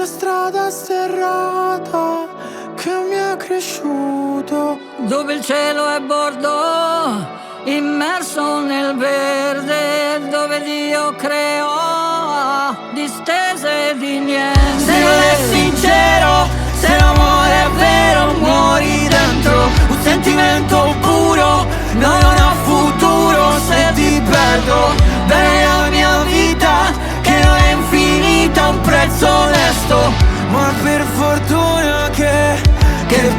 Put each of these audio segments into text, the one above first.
la strada sterrata che mi ha cresciuto, dove il cielo è bordo, immerso nel verde, dove Dio creò distese di niente. Se non è sincero, se l'amore è vero, muori dentro un sentimento puro. No, non ho futuro se ti perdo. Bene la mia vita, che non è infinita, un prezzo onesto. Ma per fortuna che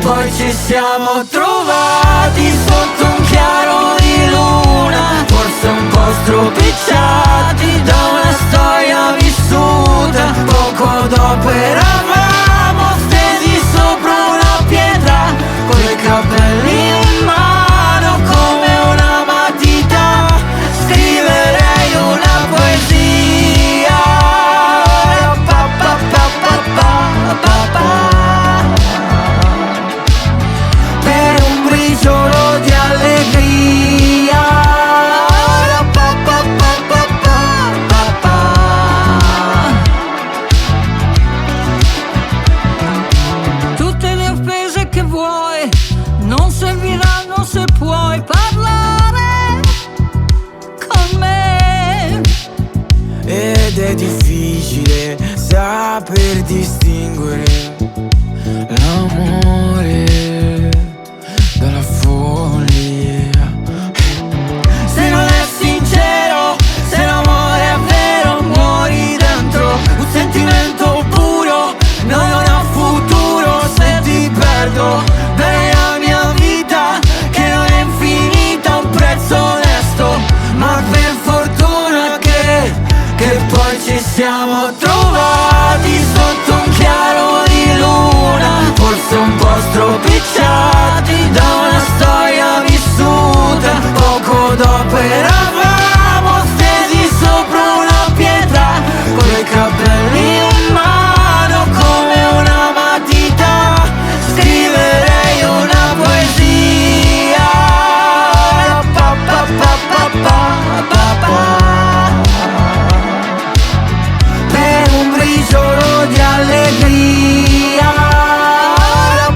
poi ci siamo trovati sotto un chiaro di luna, forse un po' stropicciati da una storia vissuta. Poco dopo eravamo stesi sopra una pietra, coi capelli in mano come una matita. Scriverei una poesia, pa pa pa pa pa pa pa, per un briciolo di allegria, pa pa pa pa pa pa. Tutte le offese che vuoi non serviranno se puoi parlare con me. Ed è difficile saper distinguere l'amore dalla follia. Se non è sincero, se l'amore è vero, muori dentro un sentimento puro. No, non ho futuro se ti perdo. Bene la mia vita, che non è infinita, un prezzo onesto. Ma per fortuna che poi ci siamo trovati sotto un chiaro di luna, forse un po' stropicciati da una storia vissuta. Poco dopo eravamo stesi sopra una pietra, coi capelli in mano come una matita. Scriverei una poesia, pa pa pa pa pa pa pa, per un briciolo di allegria,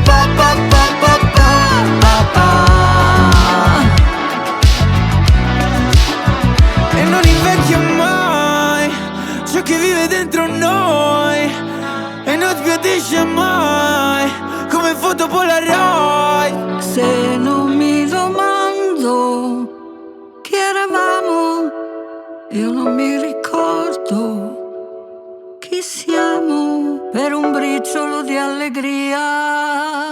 pa pa pa pa pa pa. E non invecchia mai ciò che vive dentro noi, e non sbiadisce mai come foto Polaroid. Se non mi domando chi eravamo, io non mi ricordo chi siamo, per un briciolo di allegria.